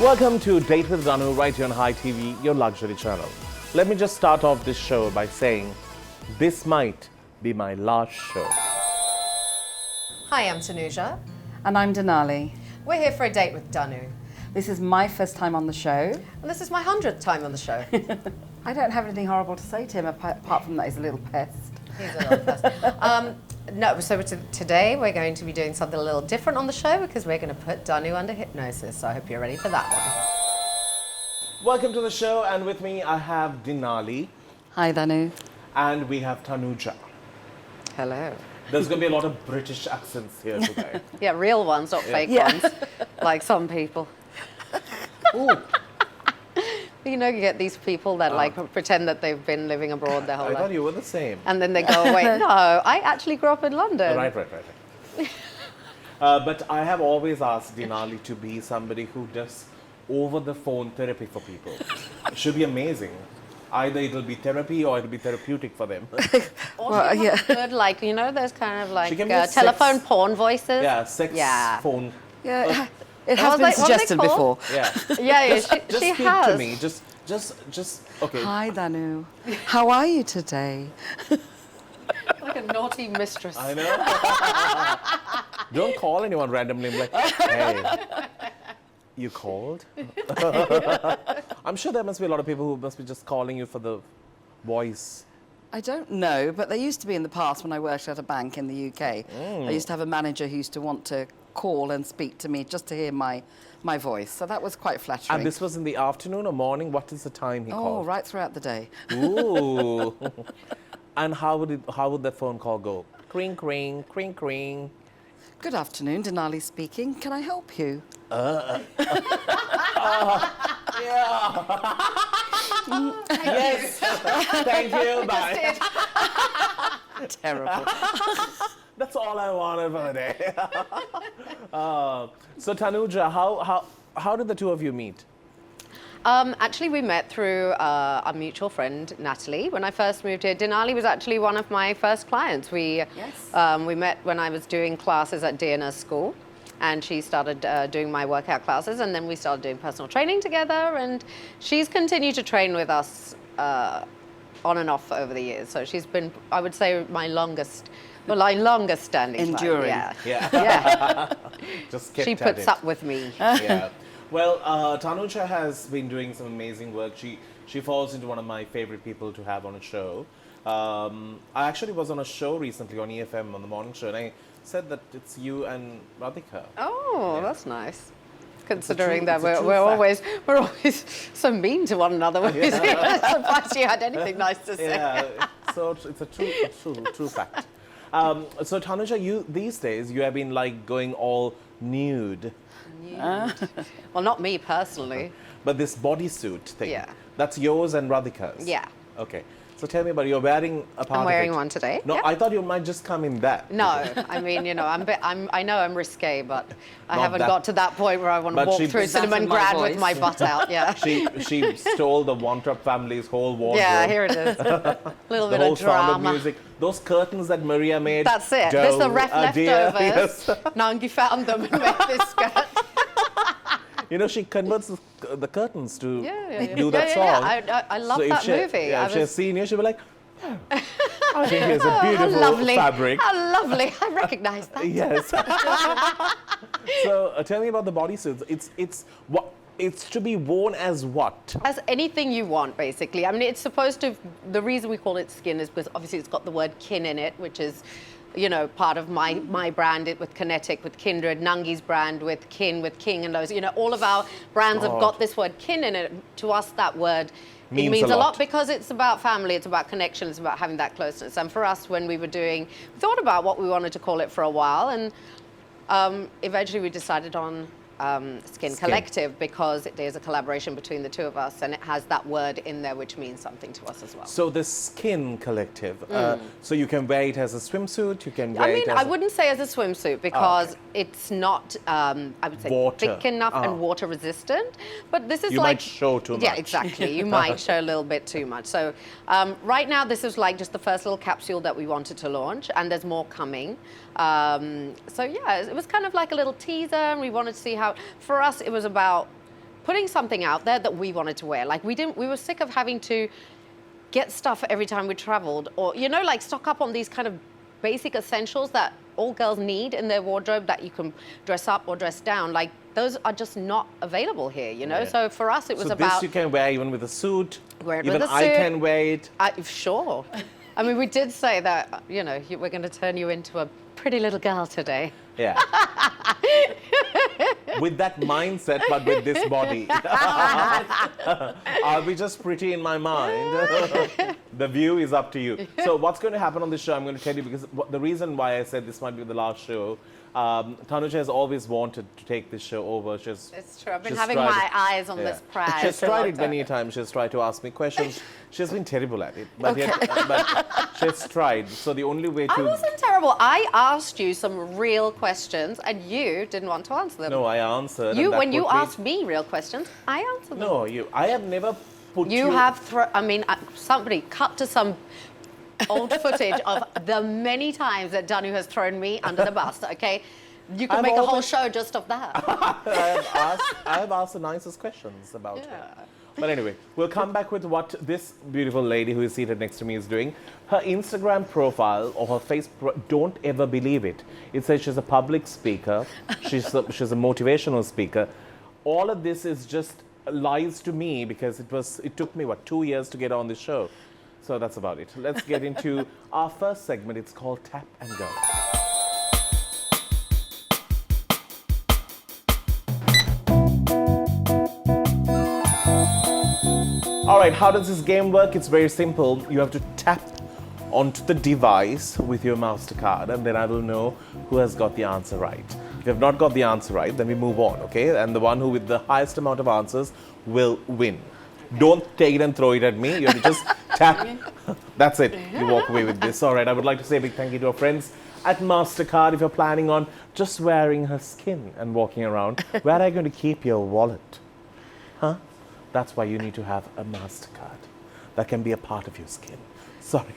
Welcome to Date with DANU right here on Hi TV, your luxury channel. Let me just start off this show by saying this might be my last show. Hi, I'm Tanuja. And I'm Dinali. We're here for a date with DANU. This is my first time on the show. And this is my 100th time on the show. I don't have anything horrible to say to him apart from that he's a little pest. He's a little pest. No, so today we're going to be doing something a little different on the show because we're going to put DANU under hypnosis. So I hope you're ready for that one. Welcome to the show, and with me I have Dinali. Hi, Danu. And we have Tanuja. Hello. There's going to be a lot of British accents here today. Yeah, real ones, not fake ones, like some people. Ooh. You know, you get these people that pretend that they've been living abroad their whole life. I thought you were the same. And then they go away. No, I actually grew up in London. Right. But I have always asked Dinali to be somebody who does over-the-phone therapy for people. It should be amazing. Either it'll be therapy or it'll be therapeutic for them. Well, yeah. Good, like, you know, those kind of like telephone porn voices. Yeah, sex phone. Yeah, it has been suggested before. Yeah. Yeah, Just she speak has. to me. Just, okay. Hi, Danu. How are you today? Like a naughty mistress. I know. Don't call anyone randomly. I'm like, hey, you called? I'm sure there must be a lot of people who must be just calling you for the voice. I don't know, but there used to be in the past when I worked at a bank in the UK. I used to have a manager who used to want to call and speak to me just to hear my voice. So that was quite flattering. And this was in the afternoon or morning? What is the time he called? Oh, right throughout the day. Ooh. And how would that phone call go? Cring, cring, cring, cring. Good afternoon, Dinali speaking. Can I help you? Yes. Thank you. Bye. Terrible. That's all I wanted for the day. So Tanuja, how did the two of you meet? Actually, we met through a mutual friend, Natalie. When I first moved here, Dinali was actually one of my first clients. We met when I was doing classes at DNS school, and she started doing my workout classes, and then we started doing personal training together, and she's continued to train with us on and off over the years. So she's been, I would say, my longest standing enduring. client. Yeah. Just kept She at puts it. up with me. Yeah. Well, Tanuja has been doing some amazing work. She falls into one of my favorite people to have on a show. I actually was on a show recently on EFM on the morning show, and I said that it's you and Radhika. Oh, Yeah. that's nice. Considering that it's a true we're fact. always so mean to one another. I'm surprised you had anything nice to say. Yeah, so it's a true fact. So Tanuja, these days you have been like going all nude. Well, not me personally. But this bodysuit thing, Yeah. that's yours and Radhika's? Yeah. Okay. So tell me about it. You're wearing a part I'm wearing of it. one today. No, Yeah. I thought you might just come in that. No, I mean, you know, I know I'm risque, but I Not haven't that- got to that point where I want to But walk she- through Is that Cinnamon in my Grand with voice? my butt out. Yeah. She stole the Wantrup family's whole wardrobe. Yeah, here it is. A little The bit whole of Sound of drama. Music. Those curtains that Maria made. That's it. This is the leftovers. Yes. Nangi found them and made this skirt. You know, she converts the curtains to Yeah. do that Yeah. song. I love So that if movie. Yeah, I if she has was- seen you, she'll be like, oh, I think it's a How beautiful lovely. fabric. How lovely. I recognize that. Yes. So tell me about the bodysuits. It's to be worn as what? As anything you want, basically. I mean, it's supposed to, the reason we call it skin is because obviously it's got the word kin in it, which is, you know, part of my brand with Kinetic, with Kindred, Nangi's brand with Kin, with King, and those, you know, all of our brands have got this word kin in it. To us, that word means a lot because it's about family, it's about connection, it's about having that closeness. And for us, when we thought about what we wanted to call it for a while, and eventually we decided on Skin Collective because it is a collaboration between the two of us, and it has that word in there which means something to us as well. So the Skin Collective, so you can wear it as a swimsuit, you can wear it as I wouldn't say as a swimsuit because it's not, I would say, thick enough and water resistant. But this is you might show too much. Yeah, exactly. You might show a little bit too much. So right now, this is like just the first little capsule that we wanted to launch, and there's more coming. So yeah, it was kind of like a little teaser, and we wanted to see how, for us, it was about putting something out there that we wanted to wear. Like we were sick of having to get stuff every time we traveled, or, you know, like stock up on these kind of basic essentials that all girls need in their wardrobe that you can dress up or dress down. Like, those are just not available here, you know? Yeah. So for us, it was So about... this you can wear even with a suit. Wear it Even with a I suit. can wear it. Sure. I mean, we did say that, you know, we're going to turn you into a pretty little girl today. Yeah. With that mindset, but with this body. I'll be just pretty in my mind. The view is up to you. So what's going to happen on this show, I'm going to tell you, because the reason why I said this might be the last show, Tanuja has always wanted to take this show over. It's true. I've been having my eyes on this prize. She's for a tried long it many time. times. She's tried to ask me questions. She's been terrible at it. But, but she's tried. So the only way to... I wasn't terrible. I asked you some real questions, and you didn't want to answer them. No, I answered. When you asked me real questions, I answered them. No, I have never put you... You have... somebody cut to some old footage of the many times that DANU has thrown me under the bus, okay? You can make a whole show just of that. I have asked the nicest questions about her. But anyway, we'll come back with what this beautiful lady who is seated next to me is doing. Her Instagram profile or her Facebook, don't ever believe it. It says she's a public speaker. She's a motivational speaker. All of this is just lies to me because it took me, 2 years to get on this show. So that's about it. Let's get into our first segment. It's called Tap and Go. All right, how does this game work? It's very simple. You have to tap onto the device with your MasterCard, and then I will know who has got the answer right. If you have not got the answer right, then we move on, okay? And the one who with the highest amount of answers will win. Don't take it and throw it at me. You have to just tap. That's it. You walk away with this. All right, I would like to say a big thank you to our friends at MasterCard. If you're planning on just wearing her skin and walking around, where are you going to keep your wallet? Huh? That's why you need to have a MasterCard. That can be a part of your skin. Sorry.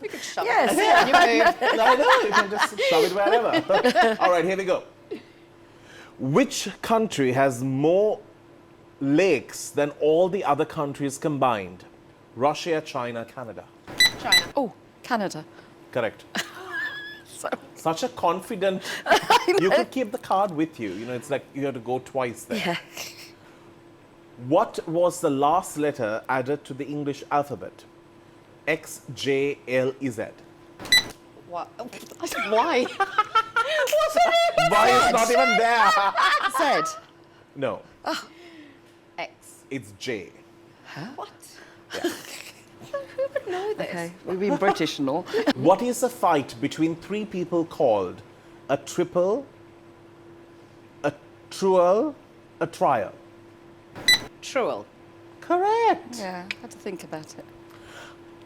We could shove Yes. it. Yeah. You move. I know, you can just shove it wherever. All right, here we go. Which country has more lakes than all the other countries combined? Russia, China, Canada. China. Oh, Canada. Correct. So, Such a confident... You could keep the card with you. You know, it's like you have to go twice there. yeah. What was the last letter added to the English alphabet? X, J, L, Z. What? Why? What's it? Why is not even there? Z. No, X. it's J. What? Yeah. Who would know this? Okay, we've been British and all. What is a fight between three people called a triple, a truel, a trial? Truel. Correct. Yeah, had to think about it.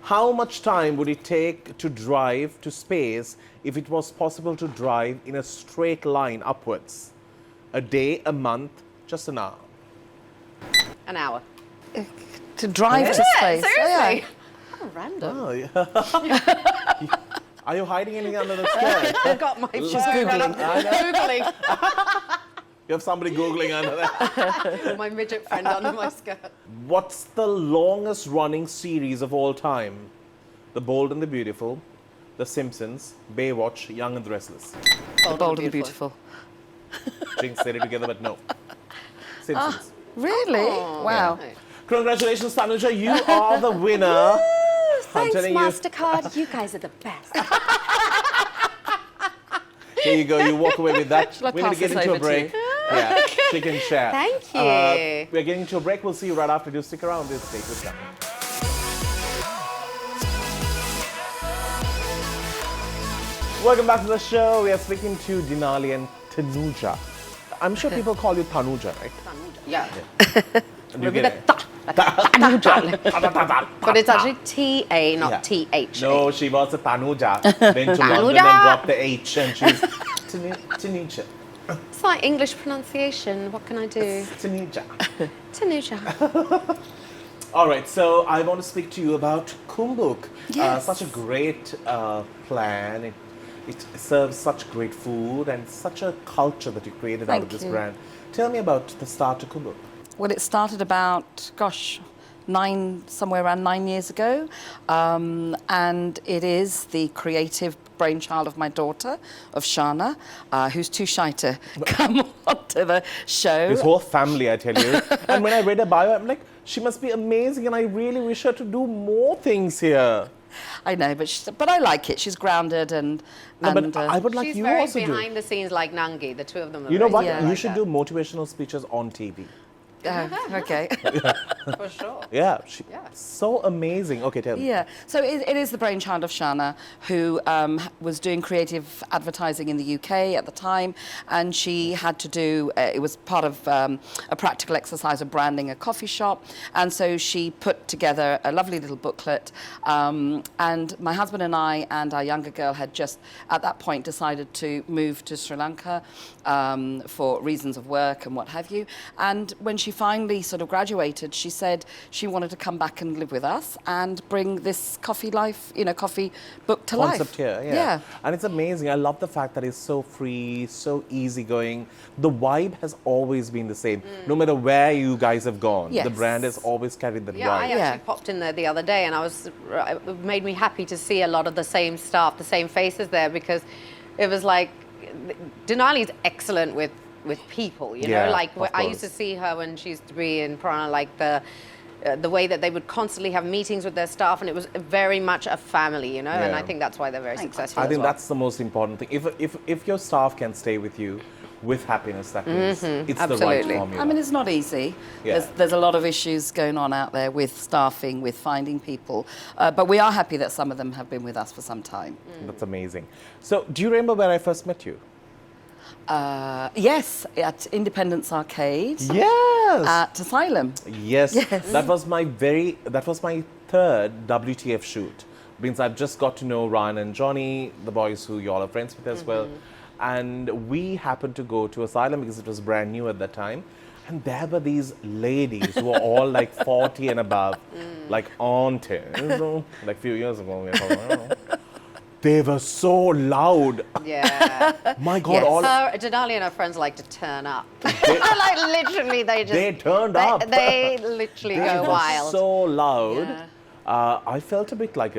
How much time would it take to drive to space if it was possible to drive in a straight line upwards? A day, a month, just an hour? An hour. To drive to space. Seriously? Oh, yeah. How random. Oh, yeah. Are you hiding anything under the skirt? I've got my phone. She's Googling. Googling. You have somebody Googling under there. My midget friend under my skirt. What's the longest running series of all time? The Bold and the Beautiful, The Simpsons, Baywatch, Young and the Restless. Bold and beautiful. Jinx said it together, but no. Simpsons. Really? Wow. Congratulations, Tanuja. You are the winner. Thanks, telling you. MasterCard. You guys are the best. Here you go. You walk away with that. Shall I We're going to pass get this into a over to break. you? Yeah, she can share. Thank you. We're getting into a break. We'll see you right after. Do stick around. This stay with them. Welcome back to the show. We are speaking to Dinali and Tanuja. I'm sure people call you Tanuja, right? Yeah. And you get it. But it's actually T-A, not Yeah. T-H. No, she was a Tanuja. Went to London and dropped the H, and she's Tanuja. It's like English pronunciation. What can I do? Tanuja. Tanuja. All right, so I want to speak to you about Kumbuk. Yes. Such a great plan. It serves such great food and such a culture that you created out of Thank this you. brand. Tell me about the start to Kubo. Well, it started about, gosh, somewhere around 9 years ago. And it is the creative brainchild of my daughter, of Shana, who's too shy to come onto the show. This whole family, I tell you. And when I read her bio, I'm like, she must be amazing, and I really wish her to do more things here. I know, but I like it. She's grounded and... No, but I would like She's you very also behind the scenes like Nangi. The two of them are You know what? very You like should that. do motivational speeches on TV. Okay. For sure. Yeah, Yeah. so amazing. Okay, tell me. Yeah, so it is the brainchild of Shana, who was doing creative advertising in the UK at the time, and she had to do, it was part of a practical exercise of branding a coffee shop, and so she put together a lovely little booklet, and my husband and I and our younger girl had just, at that point, decided to move to Sri Lanka for reasons of work and what have you, and when she finally sort of graduated, she said she wanted to come back and live with us and bring this coffee book to life. Concept here, yeah. And it's amazing. I love the fact that it's so free, so easygoing. The vibe has always been the same. No matter where you guys have gone, Yes. the brand has always carried that Yeah, I vibe. actually popped in there the other day, and it made me happy to see a lot of the same staff, the same faces there, because it was like, Denali's excellent with people, you Yeah, know, like of I used to course. see her when she used to be in Prana, like the way that they would constantly have meetings with their staff, and it was very much a family, you know, and Yeah. I think that's why they're very successful. I as think well. that's the most important thing. If your staff can stay with you with happiness, that means it's the right Absolutely. formula. I mean, it's not easy. Yeah. There's a lot of issues going on out there with staffing, with finding people. But we are happy that some of them have been with us for some time. That's amazing. So, do you remember where I first met you? Yes, at Independence Arcade, Yes. at Asylum. Yes. Yes. That was my third WTF shoot. Means I've just got to know Ryan and Johnny, the boys who you all are friends with as well. And we happened to go to Asylum because it was brand new at that time. And there were these ladies who were all like 40 and above, like aunties, like a few years ago. We were talking, they were so loud. Yeah. My God, Yes. all Denali and her friends like to turn up. Like literally, they just they turned up. They literally They go were wild. so loud. Yeah. I felt a bit like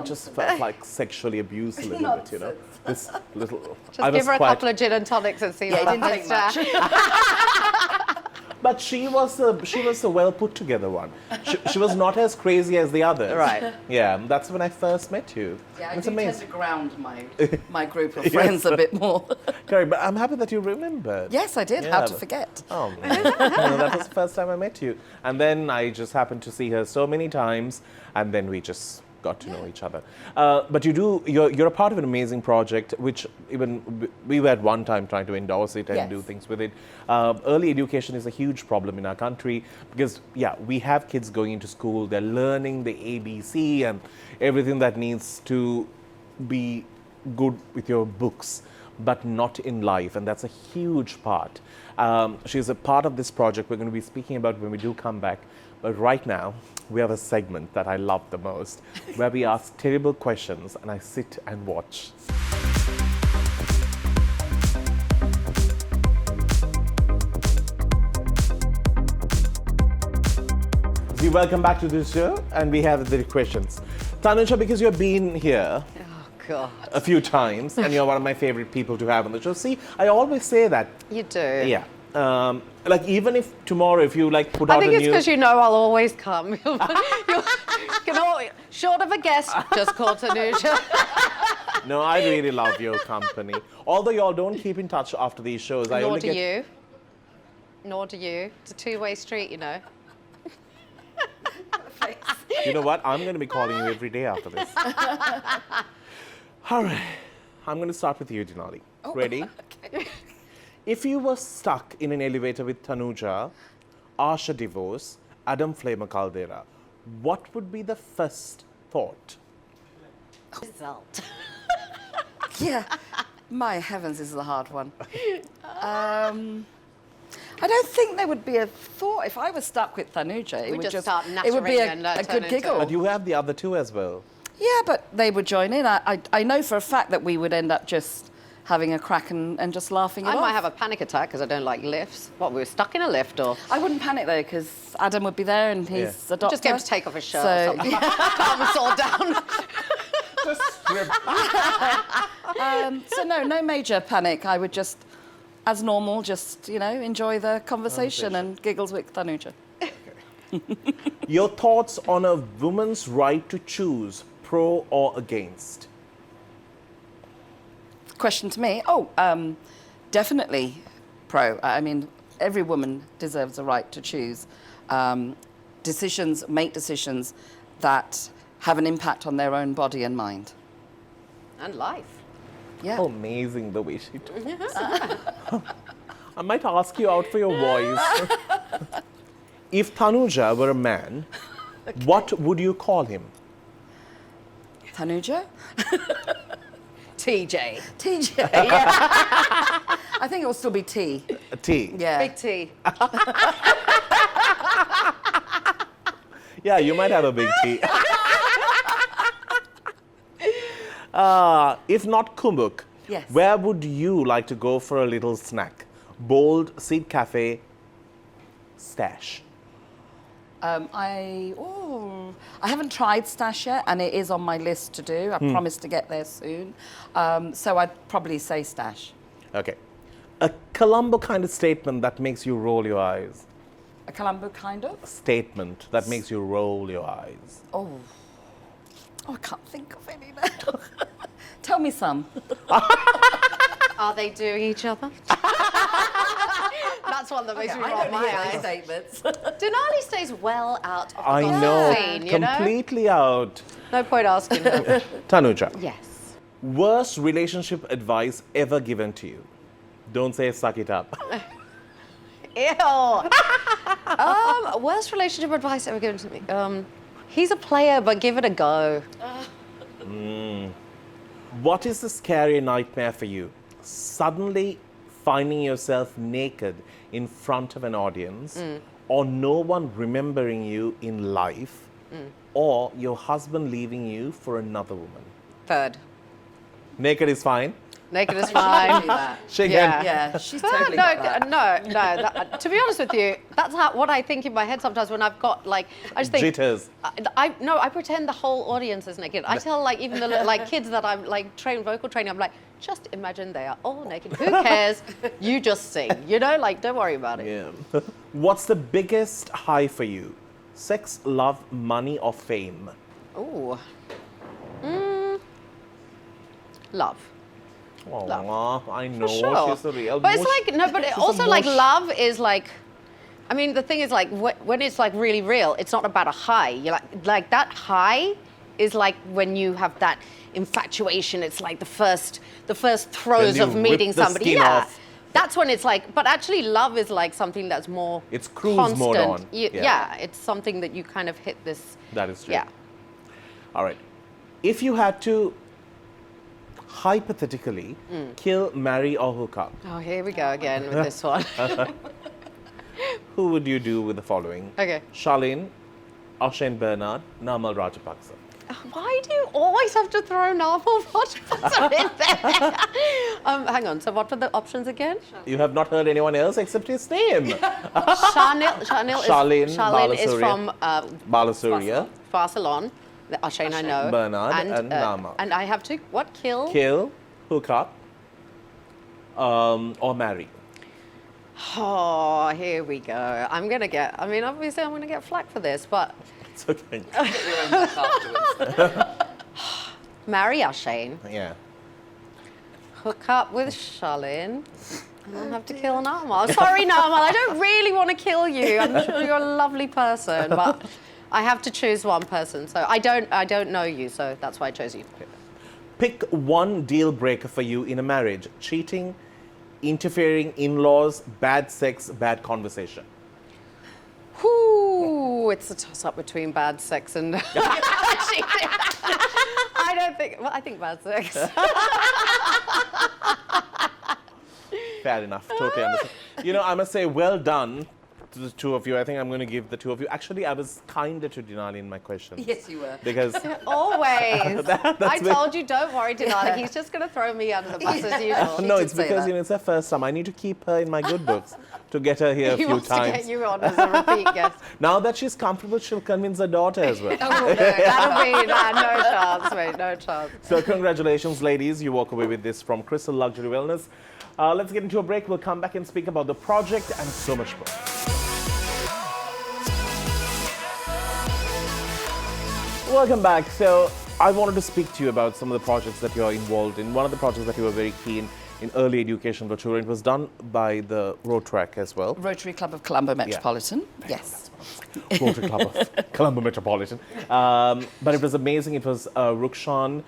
just felt like sexually abused a little bit, you know. This little. Just I give was her a quite, couple of gin and tonics and see Yeah, it what didn't happens. take much. but she was a well put together one. She was not as crazy as the others. Right. Yeah, that's when I first met you. Yeah, I It's do tend amazing. to ground my group of friends a bit more. Correct, but I'm happy that you remembered. Yes, I did. Yeah, How to but- forget? Oh, man. That was the first time I met you. And then I just happened to see her so many times, and then we just got to know each other. But you're a part of an amazing project, which even we were at one time trying to endorse it and Yes. do things with it. Early education is a huge problem in our country because, we have kids going into school, they're learning the ABC and everything that needs to be good with your books, but not in life, and that's a huge part. She's a part of this project we're going to be speaking about when we do come back, but right now we have a segment that I love the most, where we ask terrible questions and I sit and watch. Welcome back to the show, and we have the questions. Tanuja, because you've been here Oh God. a few times, and you're one of my favorite people to have on the show. See, I always say that. You do. Yeah. Like even if tomorrow, if you like put I out think a it's new. because you know I'll always come. You can always, short of a guest, just call Tanuja. No, I really love your company. Although y'all don't keep in touch after these shows. I Nor only do get. you. Nor do you. It's a two-way street, you know. You know what? I'm going to be calling you every day after this. All right. I'm going to start with you, Dinali. Ready? Okay. If you were stuck in an elevator with Tanuja, Asha divorce, Adam Flamer Caldera, what would be the first thought? Result. Yeah. My heavens, this is a hard one. I don't think there would be a thought. If I was stuck with Tanuja, We'd just start it would be nattering and a turn good into- giggle. But you have the other two as well. Yeah, but they would join in. I know for a fact that we would end up just having a crack and just laughing it I off. might have a panic attack because I don't like lifts. What, we were stuck in a lift or? I wouldn't panic though, because Adam would be there and he's a doctor. Just get him to take off his shirt or something. Calm us all down. Just strip. So no major panic. I would just, as normal, just, enjoy the conversation and giggles with Tanuja. Your thoughts on a woman's right to choose, pro or against? Question to me. Definitely pro. I mean, every woman deserves a right to choose. Make decisions that have an impact on their own body and mind. And life. Yeah. How amazing the way she talks. I might ask you out for your voice. If Tanuja were a man, what would you call him? Tanuja? TJ. TJ. Yeah. I think it will still be T. A T. Yeah. Big T. Yeah, you might have a big T. If not Kumbuk, Yes. where would you like to go for a little snack? Bold, Seed Cafe, Stash. I haven't tried Stash yet, and it is on my list to do. I promised to get there soon. So I'd probably say Stash. Okay. A Colombo kind of statement that makes you roll your eyes. A Colombo kind of? Statement that makes you roll your eyes. Oh, I can't think of any now. Tell me some. Are they doing each other? That's one that makes me roll my eyes. statements. Denali stays well out of the I gossip know, scene, you know? completely out. No point asking her. Tanuja, Yes. worst relationship advice ever given to you? Don't say suck it up. Ew. Worst relationship advice ever given to me. He's a player, but give it a go. What is the scary nightmare for you? Suddenly finding yourself naked in front of an audience, or no one remembering you in life, or your husband leaving you for another woman? Third. Naked is fine. Naked is fine. Shake Yeah. hand. Yeah, she's Third, totally no, got that. no. To be honest with you, that's what I think in my head sometimes when I've got I just think. Jitters. I pretend the whole audience is naked. I tell even the kids that I'm vocal training. I'm like, just imagine they are all naked. Who cares? You just sing. Don't worry about it. Yeah. What's the biggest high for you? Sex, love, money, or fame? Ooh. Love. Aw, I know Sure. she's a real But mush. it's but it She's a also mush. love is I mean, the thing is when it's really real, it's not about a high. You're like that high is when you have that infatuation. It's like the first throes you of meeting rip the somebody. skin Yeah. off. That's when it's but actually love is something that's more It's cruise constant. mode on. Yeah, it's something that you kind of hit this. That is true. Yeah. All right. If you had to hypothetically kill, marry, or hook up, Oh, here we go again with this one. who would you do with the following? Okay. Charlene, Ashane Bernard, Namal Rajapaksa. Why do you always have to throw novel Rajapaksa in there? Hang on, so what were the options again? You have not heard anyone else except his name. Charlene is Balasuriya. from Balasuriya, Barcelona. The Ashane I know. Bernard, and Nama. And I have to, kill? Kill, hook up, or marry. Oh, here we go. Obviously I'm going to get flack for this, but It's okay. marry Ashane, Yeah. hook up with Charlene, and I'll have to kill Namal. Sorry, Namal, I don't really want to kill you. I'm sure you're a lovely person, but I have to choose one person. So I don't know you, so that's why I chose you. Pick one deal breaker for you in a marriage: cheating, interfering in-laws, bad sex, bad conversation. Whew, it's a toss-up between bad sex and cheating. I think bad sex. Fair enough. Totally understand. I must say, well done the two of you. I think I'm going to give the two of you. Actually, I was kinder to Dinali in my question. Yes, you were. Because Always. I told you, don't worry, Dinali. He's just going to throw me under the bus as usual. no, did it's say because that. it's her first time. I need to keep her in my good books to get her here a He few wants to times. get you on as a repeat guest. Now that she's comfortable, she'll convince her daughter as well. Oh, no, that'll be no chance, mate, no chance. So congratulations, ladies. You walk away with this from Crystal Luxury Wellness. Let's get into a break. We'll come back and speak about the project and so much more. Welcome back. So I wanted to speak to you about some of the projects that you are involved in. One of the projects that you were very keen in early education for children. It was done by the Rotaract as well. Rotary Club of Colombo Metropolitan. Yes. Rotary Club of Colombo Metropolitan. But it was amazing. It was Rukshan.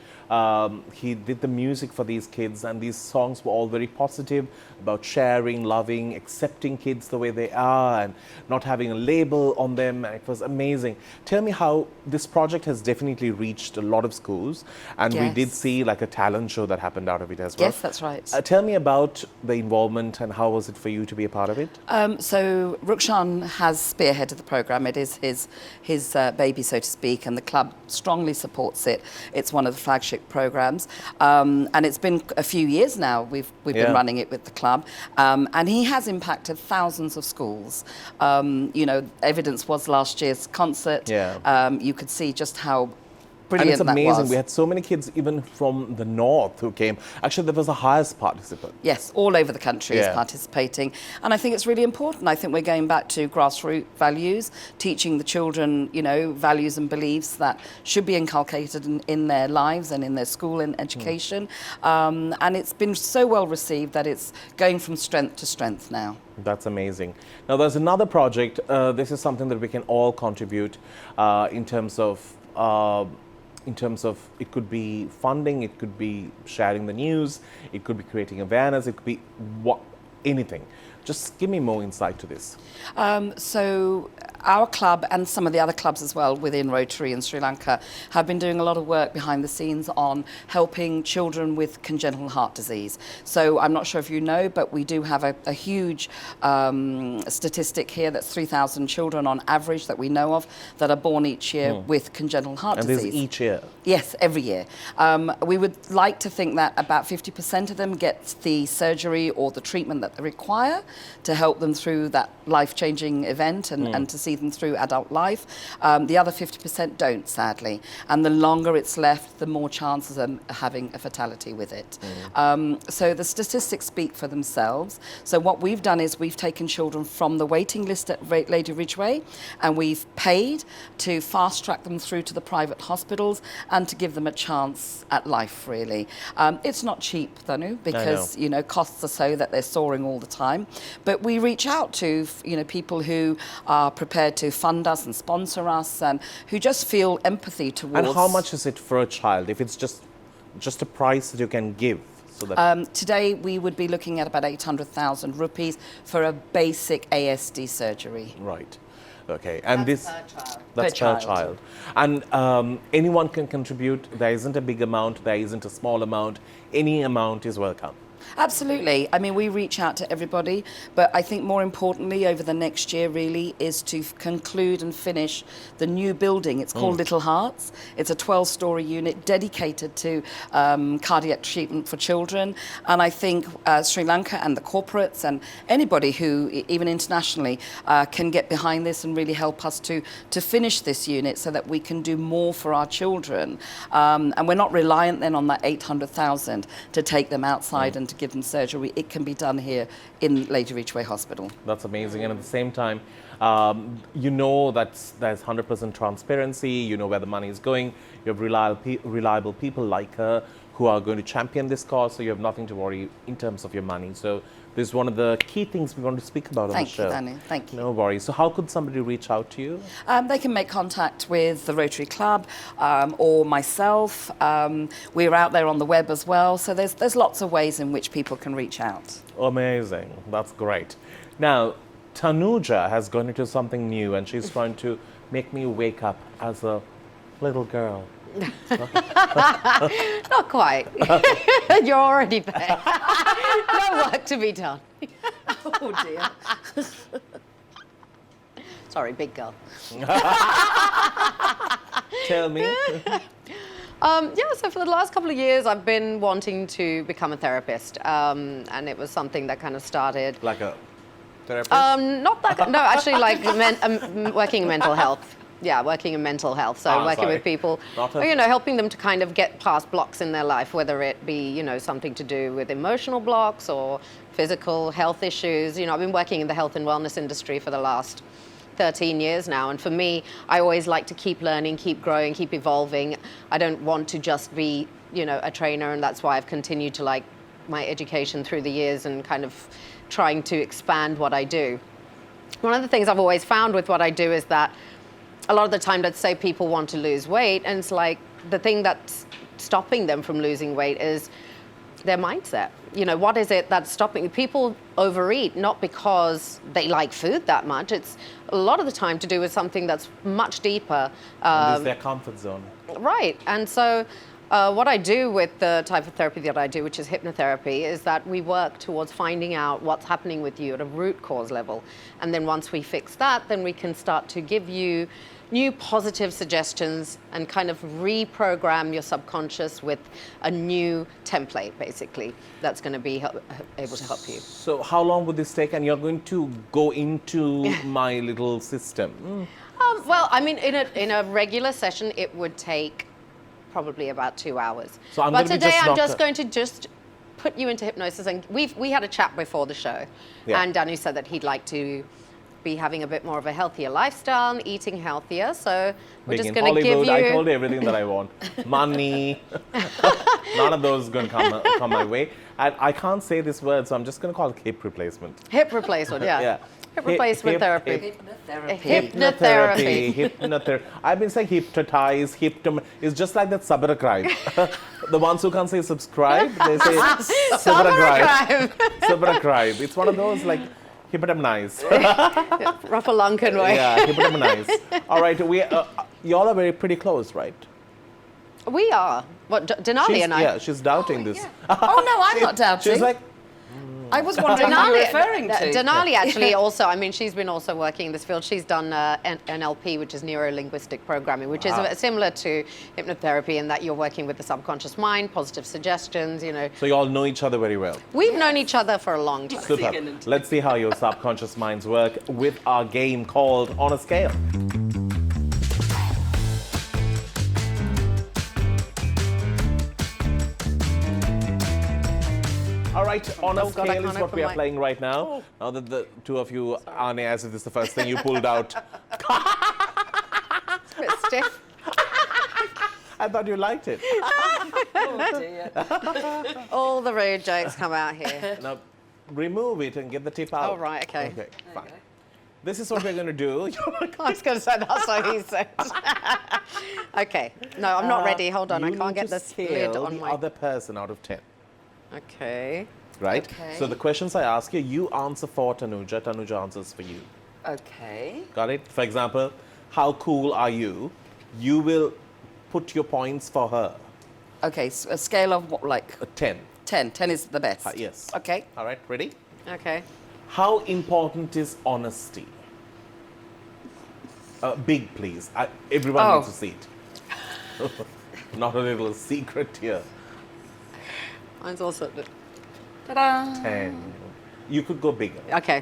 He did the music for these kids, and these songs were all very positive about sharing, loving, accepting kids the way they are, and not having a label on them. And it was amazing. Tell me how this project has definitely reached a lot of schools, and we did Yes. see like a talent show that happened out of it as well. Yes, that's right. Tell me about the involvement and how was it for you to be a part of it? So Rukshan has spearheaded the programme. It is his baby, so to speak, and the club strongly supports it. It's one of the flagship programmes, and it's been a few years now. We've been running it with the club, and he has impacted thousands of schools. You know, evidence was last year's concert. Yeah. You could see just how And brilliant it's that amazing. was. We had so many kids even from the north who came. Actually, there was the highest participant. Yes, all over the country is Yeah. participating. And I think it's really important. I think we're going back to grassroots values, teaching the children, you know, values and beliefs that should be inculcated in their lives and in their school and education. And it's been so well received that it's going from strength to strength now. That's amazing. Now, there's another project. This is something that we can all contribute in terms of it could be funding, it could be sharing the news, it could be creating awareness, it could be anything. Just give me more insight to this. So our club and some of the other clubs as well within Rotary in Sri Lanka have been doing a lot of work behind the scenes on helping children with congenital heart disease. So I'm not sure if you know, but we do have a huge statistic here that's 3,000 children on average that we know of that are born each year with congenital heart And disease. this is each year. Yes, every year. We would like to think that about 50% of them get the surgery or the treatment that they require to help them through that life-changing event and to see them through adult life. The other 50% don't, sadly. And the longer it's left, the more chances of having a fatality with it. So the statistics speak for themselves. So what we've done is we've taken children from the waiting list at Lady Ridgeway, and we've paid to fast-track them through to the private hospitals and to give them a chance at life, really. It's not cheap, Danu, because, you know, costs are so that they're soaring all the time. But we reach out to, you know, people who are prepared to fund us and sponsor us and who just feel empathy towards... And how much is it for a child if it's just a price that you can give? So that Today we would be looking at about 800,000 rupees for a basic ASD surgery. Right. Okay. And That's this... per child. That's Per per child. child. And anyone can contribute. There isn't a big amount. There isn't a small amount. Any amount is welcome. Absolutely. I mean, we reach out to everybody, but I think more importantly over the next year really is to conclude and finish the new building. It's called Little Hearts. It's a 12-storey unit dedicated to cardiac treatment for children. And I think Sri Lanka and the corporates and anybody who, even internationally, can get behind this and really help us to finish this unit so that we can do more for our children. And we're not reliant then on that 800,000 to take them outside and to give them surgery. It can be done here in Lady Ridgeway Hospital. That's amazing. And at the same time, you know that there's 100% transparency. You know where the money is going. You have reliable people like her who are going to champion this cause, so you have nothing to worry in terms of your money. So this is one of the key things we want to speak about on the show. Thank you, Danu. Thank you. No worries. So how could somebody reach out to you? They can make contact with the Rotary Club or myself. We're out there on the web as well, so there's lots of ways in which people can reach out. Amazing. That's great. Now, Tanuja has gone into something new, and she's trying to make me wake up as a little girl. Not quite. You're already there. No work to be done. Oh dear. Sorry, big girl. Tell me. Yeah, so for the last couple of years, I've been wanting to become a therapist. And it was something that kind of started. Like a therapist? Not that, no, actually like working in mental health. Yeah, working in mental health. So working sorry. with people, Not you know, helping them to kind of get past blocks in their life, whether it be, you know, something to do with emotional blocks or physical health issues. You know, I've been working in the health and wellness industry for the last 13 years now. And for me, I always like to keep learning, keep growing, keep evolving. I don't want to just be, you know, a trainer. And that's why I've continued to like my education through the years and kind of trying to expand what I do. One of the things I've always found with what I do is that a lot of the time, let's say people want to lose weight, and it's like the thing that's stopping them from losing weight is their mindset. You know, what is it that's stopping people? Overeat, not because they like food that much. It's a lot of the time to do with something that's much deeper. It's their comfort zone. Right. And so what I do with the type of therapy that I do, which is hypnotherapy, is that we work towards finding out what's happening with you at a root cause level. And then once we fix that, then we can start to give you new positive suggestions and kind of reprogram your subconscious with a new template, basically, that's going to be able to help you. So how long would this take? And you're going to go into my little system. Well, I mean, in a regular session, it would take probably about 2 hours. So I'm but going to be today just I'm knock just the- going to just put you into hypnosis. And we had a chat before the show. Yeah. And Danu said that he'd like to be having a bit more of a healthier lifestyle and eating healthier. So we're Being just in going to give Hollywood, you... I told you everything that I want. Money. None of those is going to come my way. I can't say this word, so I'm just going to call it hip replacement. Hip replacement, yeah. Yeah. Hip replacement therapy. Hypnotherapy. Hypnotherapy. I've been saying hypnotize, it's just like that subscribe. The ones who can't say subscribe, they say subscribe. Subscribe. It's one of those like hypnotize. Rough a Lankan way. Yeah, hypnotize. All right, y'all are very pretty close, right? We are. What, Denali and I? Yeah, she's doubting this. Oh, no, I'm not doubting. She's like, I was wondering who you're referring to. Denali actually also, I mean, she's been also working in this field. She's done NLP, which is neuro-linguistic programming, which is similar to hypnotherapy in that you're working with the subconscious mind, positive suggestions, you know. so you all know each other very well. We've known each other for a long time. Super. Let's see how your subconscious minds work with our game called On a Scale. All right, On a Oh, God, I Scale is can't what we open are my- playing right now. Now that the two of you are as if this is the first thing you pulled out. It's a bit stiff. I thought you liked it. Oh, dear. All the rude jokes come out here. Now, remove it and get the tip out. Oh, right, okay. Okay, fine. This is what we're going to do. I was going to say that's what he said. Okay. No, I'm not ready. Hold on. I You can't need get to this lid scale on the my... other person out of 10. Okay. Right? Okay. So the questions I ask you, you answer for Tanuja, Tanuja answers for you. Okay. Got it? For example, how cool are you? You will put your points for her. Okay, so a scale of what, like A 10. 10. 10 is the best. Yes. Okay. All right, ready? Okay. How important is honesty? Big, please. Everyone Oh. needs to see it. Not a little secret here. Mine's also... Ta-da. 10. You could go bigger. Okay.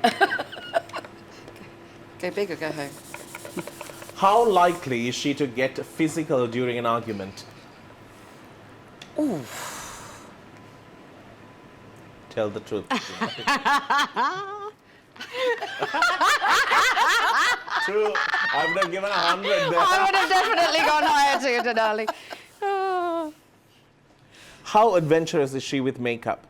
Go big or go home. How likely is she to get physical during an argument? Ooh. Tell the truth. True. I would have given 100 there. I would have definitely gone higher to you, Denali. Oh. How adventurous is she with makeup?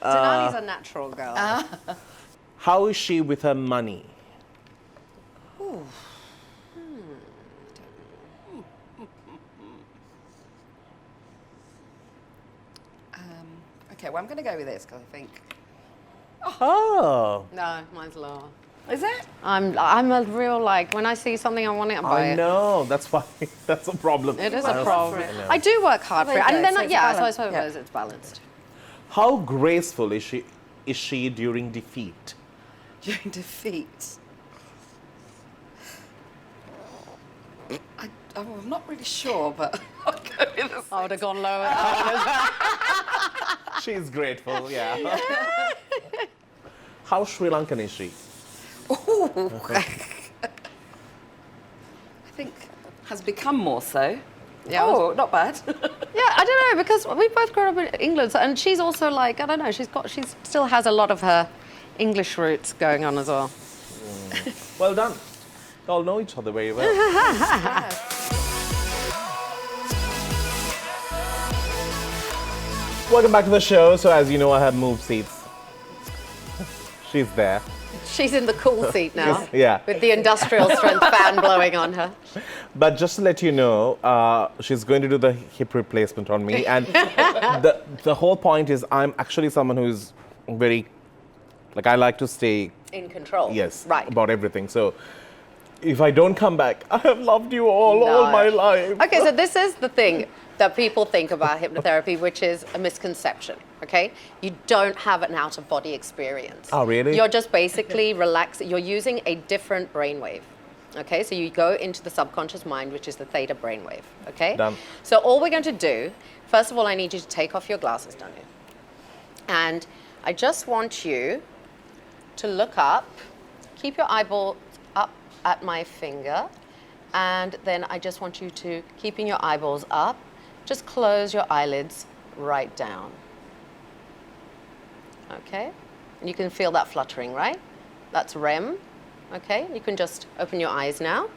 Denali's a natural girl. How is she with her money? Okay, well, I'm going to go with this because I think... Oh. No, mine's lower. Is it? I'm a real, like, when I see something I want it, I buy I it. know. That's why. That's a problem. It is Work a hard problem. for it. I do work hard Oh, for there it. you And go. then, So it's yeah, so I balanced. suppose Yeah. it's balanced. How graceful is she during defeat? During defeat. I'm not really sure, but I'll go with this. I would have gone lower. She's grateful, yeah. How Sri Lankan is she? Ooh. I think has become more so. Yeah, Oh, not bad. Yeah, I don't know, because we both grew up in England, and she's also like, I don't know, she still has a lot of her English roots going on as well. Well done. You all know each other very well. Welcome back to the show. So as you know, I have moved seats. She's there. She's in the cool seat now. Yeah. With the industrial strength fan blowing on her. But just to let you know, she's going to do the hip replacement on me. And the whole point is I'm actually someone who's very, like, I like to stay, In control. yes, Right. about everything. So if I don't come back, I have loved you all No. my life. Okay, so this is the thing that people think about hypnotherapy, which is a misconception, okay? You don't have an out-of-body experience. Oh, really? You're just basically relaxing. You're using a different brainwave, okay? So you go into the subconscious mind, which is the theta brainwave, okay? Done. So all we're going to do, first of all, I need you to take off your glasses, Danu. And I just want you to look up, keep your eyeball up at my finger, and then I just want you to, keeping your eyeballs up, just close your eyelids right down. Okay? And you can feel that fluttering, right? That's REM. Okay? You can just open your eyes now.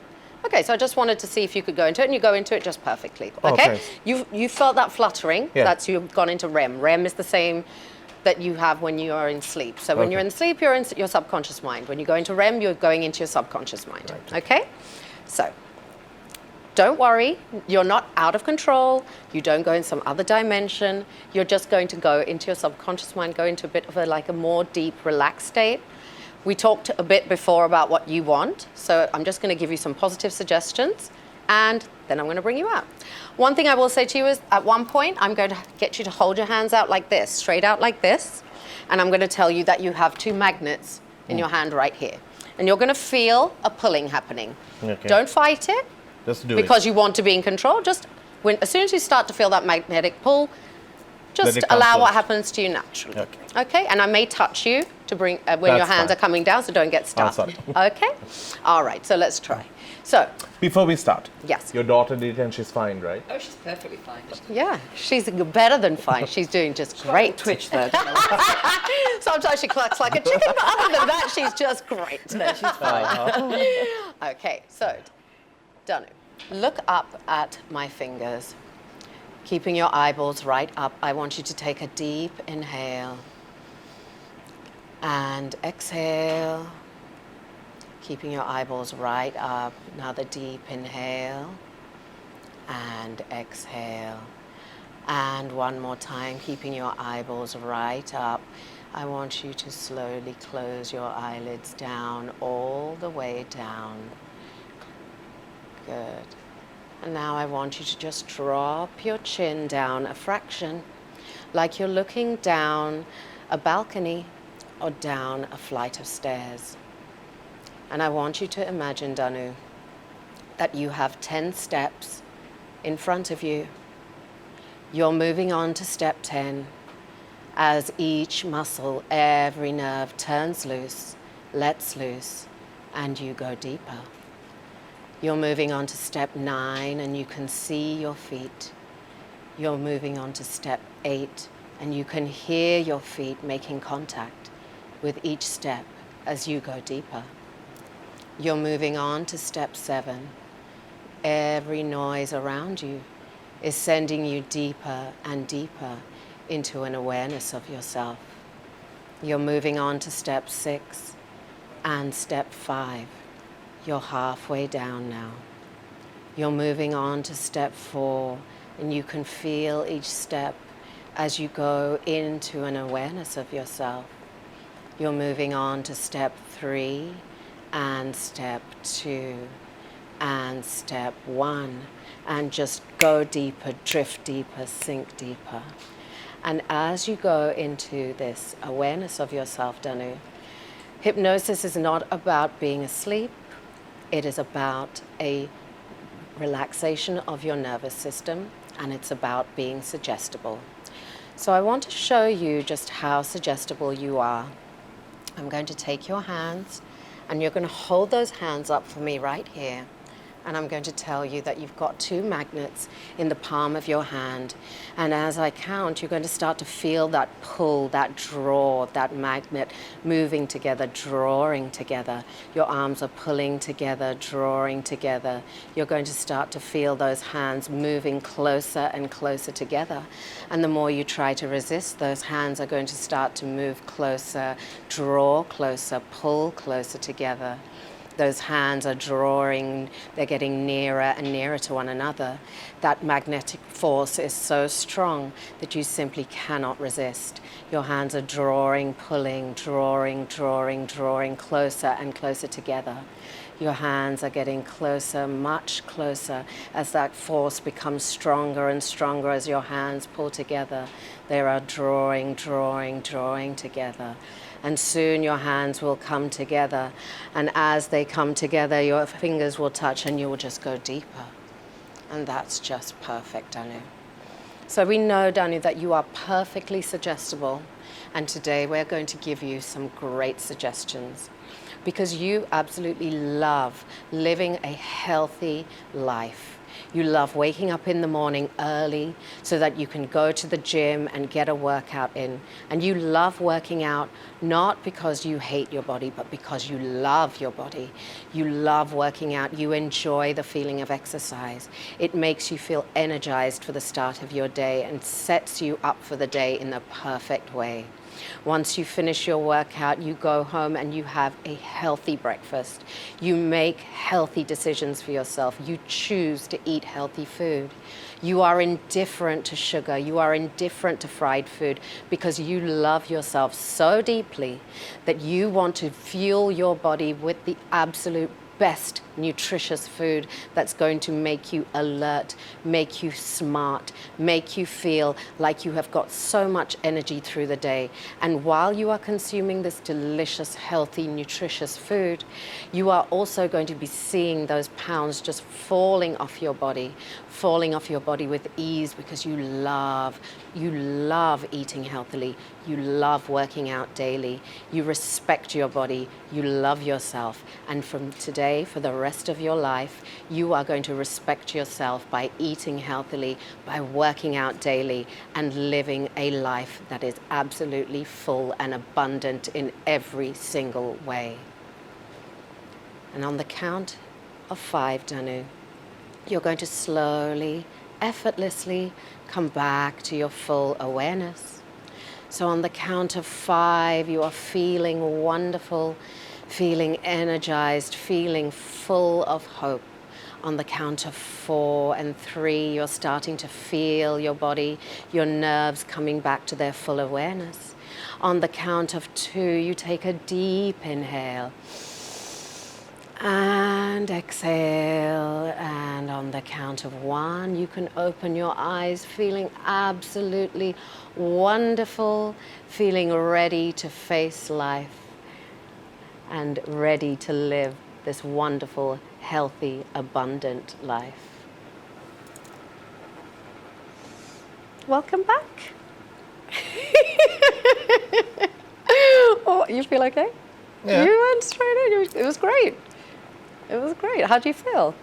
Okay, so I just wanted to see if you could go into it, and you go into it just perfectly. Okay? Okay. You felt that fluttering. Yeah. That's you've gone into REM. REM is the same that you have when you are in sleep. So when Okay. you're in sleep, you're in your subconscious mind. When you go into REM, you're going into your subconscious mind. Right. Okay? So don't worry, you're not out of control. You don't go in some other dimension. You're just going to go into your subconscious mind, go into a bit of a more deep, relaxed state. We talked a bit before about what you want, so I'm just going to give you some positive suggestions, and then I'm going to bring you out. One thing I will say to you is, at one point, I'm going to get you to hold your hands out like this, straight out like this, and I'm going to tell you that you have two magnets in your hand right here. And you're going to feel a pulling happening. Okay. Don't fight it. Just do Because you want to be in control. Just as soon as you start to feel that magnetic pull, just it come allow what close. happens to you naturally. Okay. Okay. And I may touch you to bring when your That's hands fine. are coming down, so don't get stuck. sorry. Okay. All right. So let's try. So Before we start, Yes. your daughter did it and she's fine, right? Oh, she's perfectly fine. yeah, she's better than fine. She's doing just great. Twitch there. Sometimes she clucks like a chicken, but other than that, she's just great. No, she's fine. Okay, so, Danu, look up at my fingers. Keeping your eyeballs right up, I want you to take a deep inhale and exhale. Keeping your eyeballs right up, another deep inhale and exhale. And one more time, keeping your eyeballs right up. I want you to slowly close your eyelids down, all the way down. Good. And now I want you to just drop your chin down a fraction, like you're looking down a balcony or down a flight of stairs. And I want you to imagine, Danu, that you have 10 steps in front of you. You're moving on to step 10. As each muscle, every nerve turns loose, lets loose, and you go deeper. You're moving on to step 9, and you can see your feet. You're moving on to step 8, and you can hear your feet making contact with each step as you go deeper. You're moving on to step 7. Every noise around you is sending you deeper and deeper into an awareness of yourself. You're moving on to step 6 and step 5. You're halfway down now. You're moving on to step 4, and you can feel each step as you go into an awareness of yourself. You're moving on to step 3 and step 2 and step 1, and just go deeper, drift deeper, sink deeper. And as you go into this awareness of yourself, Danu, hypnosis is not about being asleep. It is about a relaxation of your nervous system, and it's about being suggestible. So I want to show you just how suggestible you are. I'm going to take your hands, and you're going to hold those hands up for me right here. And I'm going to tell you that you've got 2 magnets in the palm of your hand. And as I count, you're going to start to feel that pull, that draw, that magnet moving together, drawing together. Your arms are pulling together, drawing together. You're going to start to feel those hands moving closer and closer together. And the more you try to resist, those hands are going to start to move closer, draw closer, pull closer together. Those hands are drawing, they're getting nearer and nearer to one another. That magnetic force is so strong that you simply cannot resist. Your hands are drawing, pulling, drawing, drawing, drawing closer and closer together. Your hands are getting closer, much closer, as that force becomes stronger and stronger as your hands pull together. They are drawing, drawing, drawing together. And soon your hands will come together. And as they come together, your fingers will touch and you will just go deeper. And that's just perfect, Danu. So we know, Danu, that you are perfectly suggestible. And today we're going to give you some great suggestions, because you absolutely love living a healthy life. You love waking up in the morning early so that you can go to the gym and get a workout in. And you love working out not because you hate your body, but because you love your body. You love working out. You enjoy the feeling of exercise. It makes you feel energized for the start of your day and sets you up for the day in the perfect way. Once you finish your workout, you go home and you have a healthy breakfast. You make healthy decisions for yourself. You choose to eat healthy food. You are indifferent to sugar. You are indifferent to fried food because you love yourself so deeply that you want to fuel your body with the absolute best nutritious food that's going to make you alert, make you smart, make you feel like you have got so much energy through the day. And while you are consuming this delicious, healthy, nutritious food, you are also going to be seeing those pounds just falling off your body with ease, because you love eating healthily. You love working out daily. You respect your body. You love yourself. And from today, for the rest of your life, you are going to respect yourself by eating healthily, by working out daily, and living a life that is absolutely full and abundant in every single way. And on the count of 5, Danu, you're going to slowly, effortlessly come back to your full awareness. So on the count of 5, you are feeling wonderful, feeling energized, feeling full of hope. On the count of 4 and 3, you're starting to feel your body, your nerves coming back to their full awareness. On the count of 2, you take a deep inhale and exhale. And on the count of 1, you can open your eyes, feeling absolutely wonderful, feeling ready to face life and ready to live this wonderful, healthy, abundant life. Welcome back. Oh, you feel okay? Yeah. You went straight in. It was great. It was great. How do you feel?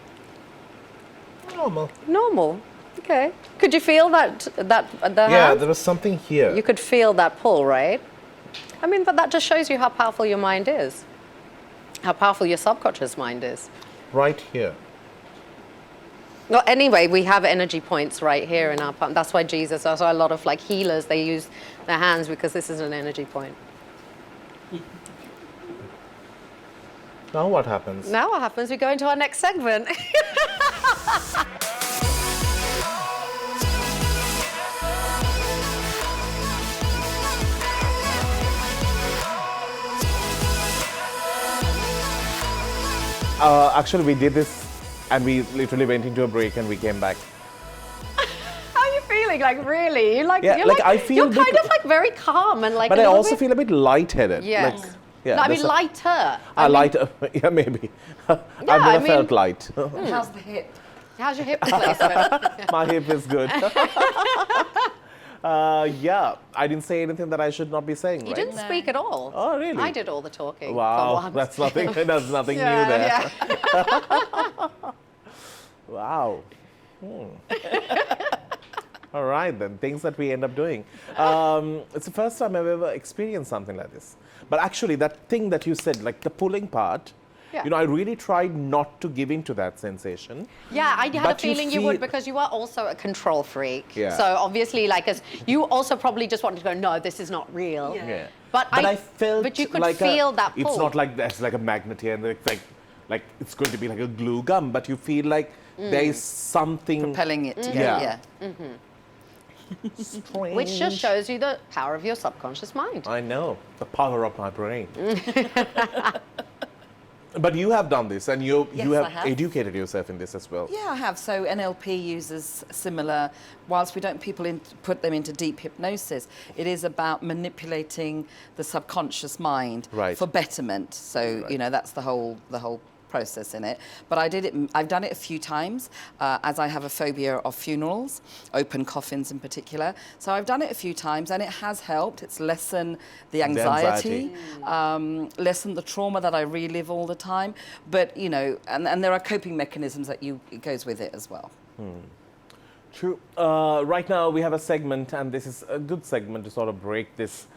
Normal. Normal. Okay. Could you feel that the Yeah, hand? there was something here. You could feel that pull, right? I mean, but that just shows you how powerful your mind is. How powerful your subconscious mind is. Right here. Well, anyway, we have energy points right here in our palm. That's why Jesus, that's why a lot of like healers, they use their hands, because this is an energy point. Now what happens? Now what happens? We go into our next segment. Actually, we did this and we literally went into a break and we came back. How are you feeling? Like, really? Like, Yeah, you're like, I feel you're a bit- kind of like very calm and like. But a I little also bit- feel a bit lightheaded. Yes. Like, yeah, No, I mean that's a- lighter. lighter. Yeah, maybe. I've I never mean- felt light. How's the hip? How's your hip replacement? My hip is good. Yeah, I didn't say anything that I should not be saying, You right? didn't speak at all. Oh, really? I did all the talking. for Wow, once. that's nothing. That's nothing new Yeah, there. yeah. Wow. All right then, things that we end up doing. It's the first time I've ever experienced something like this. But actually, that thing that you said, like the pulling part, Yeah. you know, I really tried not to give in to that sensation. Yeah, I had a But you feeling you would feel- because you are also a control freak. Yeah. So obviously, like, as you also probably just wanted to go, no, this is not real. Yeah. But I felt but you could like feel that pull. It's not like there's like a magnet here and it's like it's going to be like a glue gum, but you feel like there is something Propelling it together, Yeah. strange. Which just shows you the power of your subconscious mind. I know the power of my brain. But you have done this, and you Yes, I have have. educated yourself in this as well. Yeah, I have. So NLP uses similar, whilst we don't put them into deep hypnosis, it is about manipulating the subconscious mind Right. for betterment. So, Right. you know, that's the whole process in it. But I've done it a few times, as I have a phobia of funerals, open coffins in particular. So I've done it a few times and it has helped. It's lessened the anxiety, lessened the trauma that I relive all the time. But, you know, and there are coping mechanisms that it goes with it as well. True. Right now we have a segment, and this is a good segment to sort of break this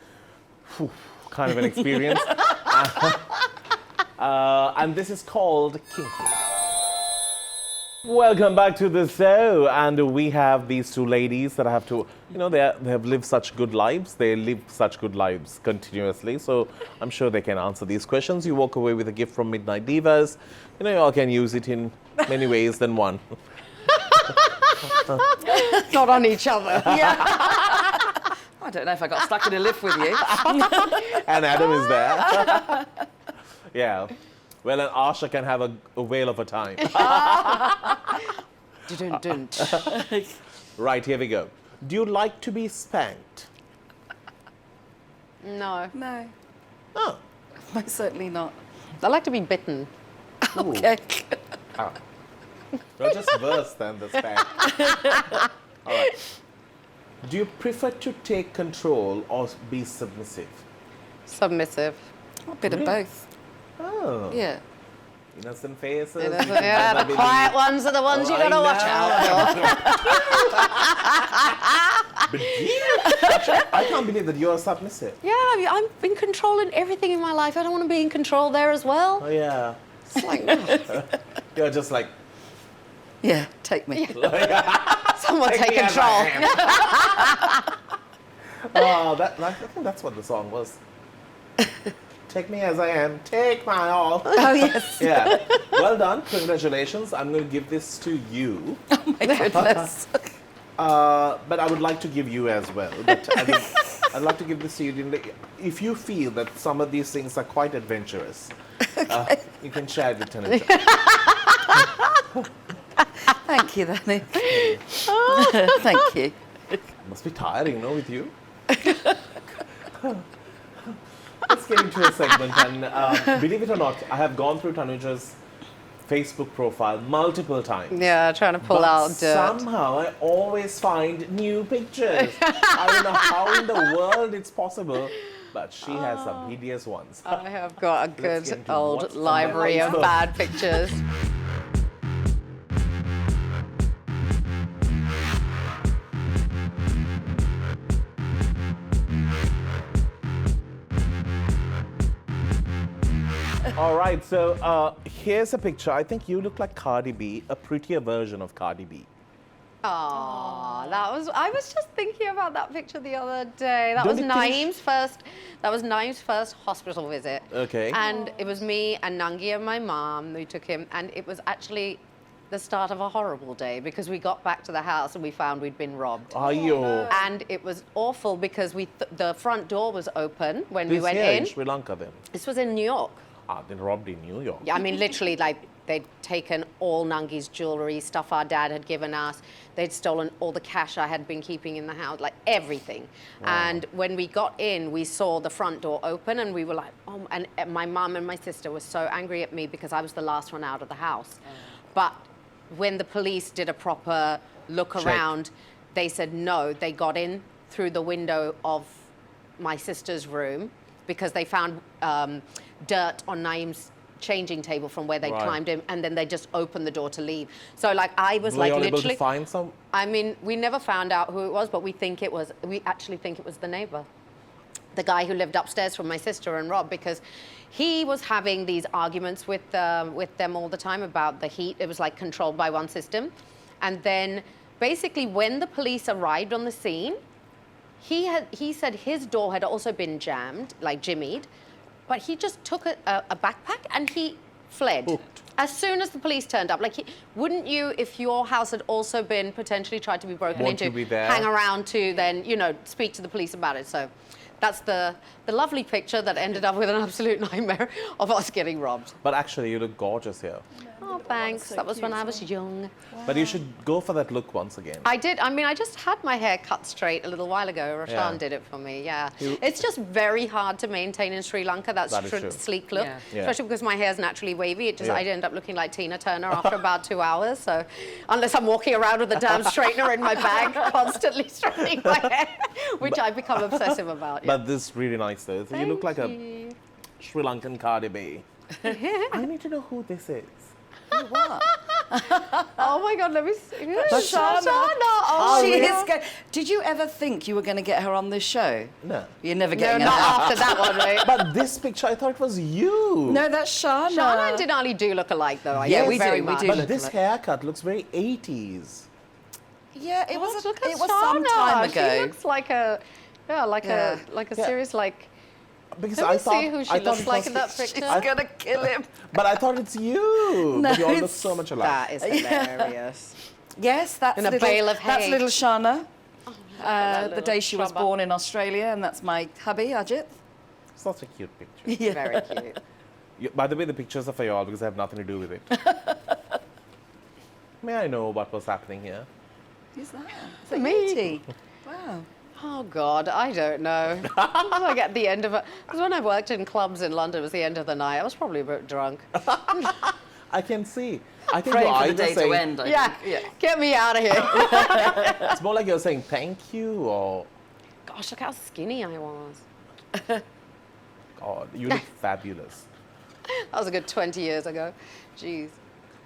kind of an experience. And this is called Kinky. Welcome back to the show, and we have these two ladies that have to, you know, they have lived such good lives. They live such good lives continuously, so I'm sure they can answer these questions. You walk away with a gift from Midnight Divas. You know, you all can use it in many ways than one. Not on each other. I don't know if I got stuck in a lift with you. And Adam is there. Yeah. Well, and Asha can have a whale of a time. Dun-dun-dun. Right, here we go. Do you like to be spanked? No. No, Oh. most certainly not. I like to be bitten. Ooh. Okay. Ah. You're just worse than the spank. All right. Do you prefer to take control or be submissive? Submissive. A bit of both. Oh. Yeah. Innocent faces. Yeah, the quiet ones are the ones you gotta watch out for. But actually, I can't believe that you're submissive. Yeah, I'm in control in everything in my life. I don't want to be in control there as well. Oh, yeah. It's like, You're just like, Yeah, take me. someone take me as control. I am. Oh, I think that's what the song was. Take me as I am, take my all. Oh, yes. Yeah. Well done. Congratulations. I'm going to give this to you. Oh, my goodness. But I would like to give you as well. But I mean, I'd like to give this to you. If you feel that some of these things are quite adventurous, you can share it with Tanuja. Thank you, Danny. Thank you. Must be tiring, no, with you? Let's get into a segment. And believe it or not, I have gone through Tanuja's Facebook profile multiple times. Yeah, trying to pull But out dirt. somehow I always find new pictures. I don't know how in the world it's possible, but she has some hideous ones. I have got a Let's good get into old what's on library my of Facebook. bad pictures. All right, so here's a picture. I think you look like Cardi B, a prettier version of Cardi B. Aw, I was just thinking about that picture the other day. That Don't was it finish- Naeem's first hospital visit. Okay. And it was me and Nangi and my mom. We took him, and it was actually the start of a horrible day because we got back to the house and we found we'd been robbed. Ayo. And it was awful because the front door was open when we This went here in. in Sri Lanka then. This was in New York. They robbed in New York. Yeah, I mean, literally, like, they'd taken all Nungi's jewelry, stuff our dad had given us. They'd stolen all the cash I had been keeping in the house, like everything. And when we got in, we saw the front door open, and we were like, oh, and my mum and my sister were so angry at me because I was the last one out of the house. But when the police did a proper look around, they said no, they got in through the window of my sister's room because they found dirt on Naeem's changing table from where they climbed in, and then they just opened the door to leave. So like I was Were like you able literally to find some? I mean, we never found out who it was, but we actually think it was the neighbor, the guy who lived upstairs from my sister and Rob, because he was having these arguments with them all the time about the heat. It was like controlled by one system. And then basically when the police arrived on the scene, he said his door had also been jammed, like jimmied, but he just took a backpack and he fled. Hooked. As soon as the police turned up. Like, wouldn't you, if your house had also been potentially tried to be broken Want to into, be there? hang around to then, you know, speak to the police about it? So that's the lovely picture that ended up with an absolute nightmare of us getting robbed. But actually, you look gorgeous here. Oh, thanks. That was when I was young. But you should go for that look once again. I did. I mean, I just had my hair cut straight a little while ago. Roshan did it for me, It's just very hard to maintain in Sri Lanka, that That is true. sleek look, Yeah. especially because my hair's naturally wavy. I'd end up looking like Tina Turner after about 2 hours. So unless I'm walking around with a damn straightener in my bag, constantly straightening my hair, which I've become obsessive about. But this is really nice though. So you look like a Sri Lankan Cardi B. I need to know who this is. Oh my God, let me see. That's Shana. Oh, She yeah. is good. Did you ever think you were going to get her on this show? No. You're never No, getting not her. after that one, right? But this picture, I thought it was you. No, that's Shana. Shana and Dinali do look alike, though. I Yeah, think, we very do, we much. do. But look this alike. haircut looks very 80s. Yeah, it was. Look at It was some time ago. She looks like a, a serious like. Because Let I me thought, see who she I thought looks it like was- in that picture. She's gonna kill him. But I thought it's you. No, But you all look it's- so much alike. That is hilarious. Yes, that's In a little, bale of That's hay. little Shana. that The little day she was shrubber. born in Australia, and that's my hubby Ajit. Such a cute picture. Yeah. Very cute. By the way, the pictures are for y'all because I have nothing to do with it. May I know what was happening here? Who's that? Is that Me. Yeti? Wow. Oh God, I don't know. Like at the end of it, because when I worked in clubs in London, it was the end of the night. I was probably a bit drunk. I can see. I think Praying your for the eyes are day to saying, end. I Yeah, think. get me out of here. it's more like you're saying thank you or Gosh, look how skinny I was. God, you look fabulous. That was a good 20 years ago. Jeez.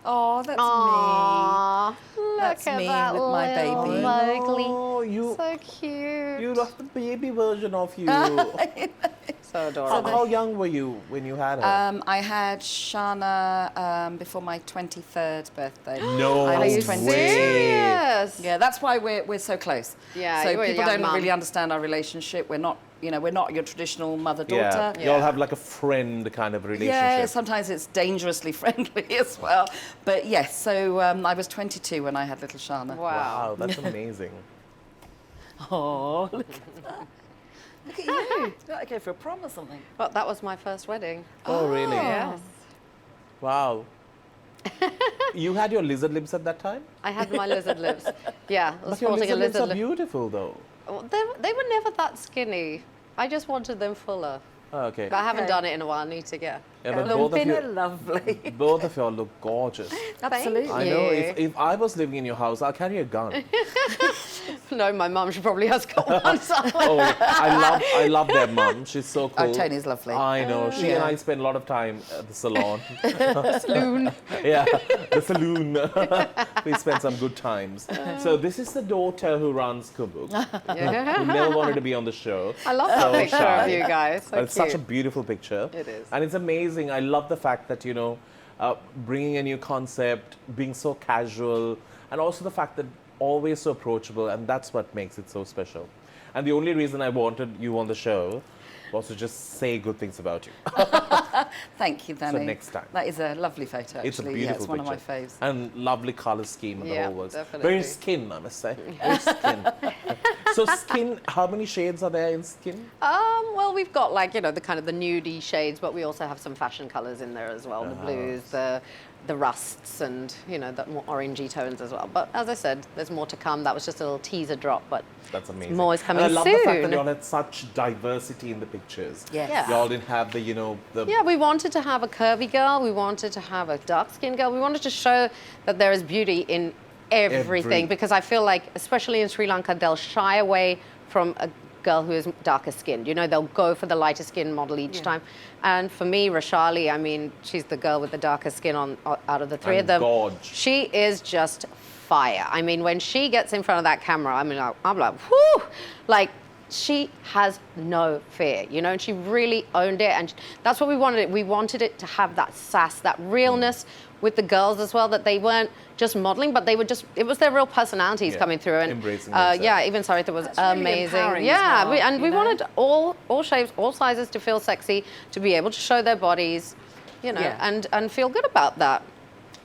Oh, that's Aww, look That's at me that with my little baby. Mowgli. Oh, you So cute. you lost the baby version of you. So adorable. How young were you when you had her? me. I had Shana before my 23rd birthday. No I Are was you 22. serious? Yeah, that's why we're so close. Yeah, so you were a people young don't mum. really understand our relationship. We're not your traditional mother-daughter. Y'all have like a friend kind of relationship. Yeah, sometimes it's dangerously friendly as well. But yes, so I was 22 when I had little Shana. Wow, that's amazing. Oh, look at that. Look at you. You gotta go for a prom or something. But that was my first wedding. Oh, really? Yes. Wow. You had your lizard lips at that time? I had my lizard lips. Yeah, I was But your sporting a lizard lips lizard are lip. beautiful though. Well, they were never that skinny. I just wanted them fuller. Oh, okay. But I haven't Okay. done it in a while. I need to get. Yeah, but Lovely. both of you all look gorgeous. Absolutely. I know. Yeah. If I was living in your house, I'll carry a gun. No, my mum, she probably has got one somewhere. Oh, I love their mum. She's so cool. Oh, Tony's lovely. I know. She and I spend a lot of time at the salon. Saloon. Yeah, the saloon. We spent some good times. So this is the daughter who runs Kubuk, who never wanted to be on the show. I love that So picture shy. of you guys. So But it's cute. such a beautiful picture. It is. And it's amazing. I love the fact that, bringing a new concept, being so casual, and also the fact that always so approachable, and that's what makes it so special. And the only reason I wanted you on the show was to just say good things about you. Thank you, Danny. next time. That is a lovely photo, actually. It's a beautiful yeah, it's one picture. of my faves. And lovely color scheme of the Yeah, whole works. definitely. Very skin, I must say. Very skin. So skin, how many shades are there in skin? Well, we've got like, you know, the kind of the nudie shades, but we also have some fashion colors in there as well. The blues, the rusts, and, you know, the more orangey tones as well. But as I said, there's more to come. That was just a little teaser drop, but That's amazing. more is coming and I love soon. the fact that you all had such diversity in the pictures. Yes. Yeah. You all didn't have the, you know, the... Yeah, we wanted to have a curvy girl. We wanted to have a dark-skinned girl. We wanted to show that there is beauty in everything, because I feel like, especially in Sri Lanka, they'll shy away from a girl who is darker skinned. You know, they'll go for the lighter skinned model each time. And for me, Rashali, I mean, she's the girl with the darker skin out of the three of them. Gorge. She is just fire. I mean, when she gets in front of that camera, I mean, I'm like, whoo! Like, she has no fear, you know, and she really owned it. And that's what we wanted. We wanted it to have that sass, that realness with the girls as well, that they weren't just modeling, but they were just, it was their real personalities coming through. And embracing themselves. yeah, even Sarita was really amazing. empowering Yeah, as well, we you know? wanted all shapes, all sizes to feel sexy, to be able to show their bodies, you know, Yeah. and feel good about that.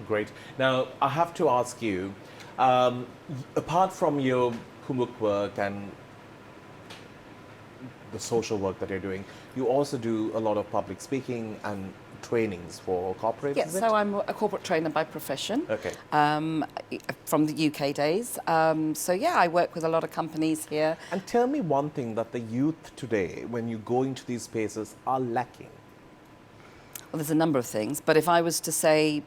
Great. Now, I have to ask you, apart from your homework work and the social work that you're doing, you also do a lot of public speaking and trainings for corporates, Yes, is it? so I'm a corporate trainer by profession. Okay. From the UK days. So yeah, I work with a lot of companies here. And tell me one thing that the youth today, when you go into these spaces, are lacking. Well, there's a number of things, but if I was to say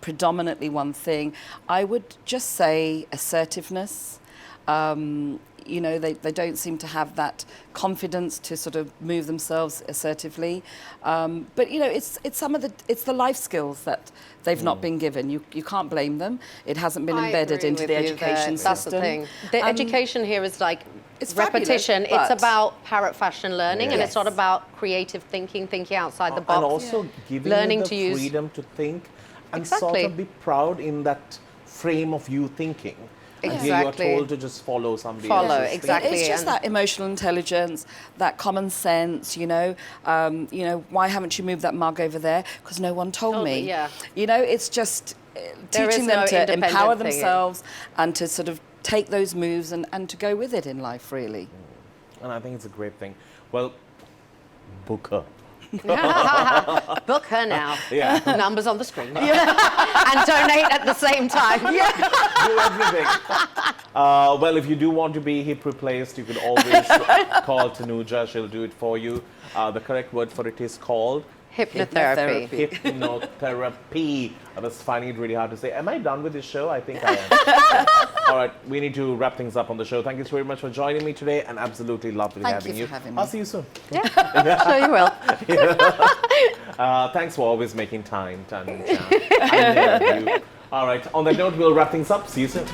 predominantly one thing, I would just say assertiveness. You know, they don't seem to have that confidence to sort of move themselves assertively. But you know, it's the life skills that they've not been given. You can't blame them. It hasn't been I embedded agree into with the you education there. system. That's the thing. The education here is like it's fabulous, repetition. It's but- about parrot fashion learning, and it's not Yes. about creative thinking outside the box. And also giving Learning you to the use- freedom to think and sort Exactly. of be proud in that frame of you thinking. And here you Exactly. are told to just follow somebody Follow, else's exactly. It's just and- that emotional intelligence, that common sense, you know. Why haven't you moved that mug over there? Because no one told me. yeah. You know, it's just There is teaching them no to independent empower thing. themselves and to sort of take those moves and to go with it in life, really. And I think it's a great thing. Well, book her. Book her now. Yeah. Numbers on the screen. And donate at the same time. Do everything. Well, if you do want to be hip replaced, you could always call Tanuja. She'll do it for you. The correct word for it is called Hypnotherapy. hypnotherapy. I was finding it really hard to say. Am I done with this show? I think I am. All right, we need to wrap things up on the show. Thank you so very much for joining me today, and absolutely lovely Thank having you you. for having I'll me. see you soon. Sure you will. Thanks for always making time, Tanuja. I love you. All right, on that note, we'll wrap things up. See you soon.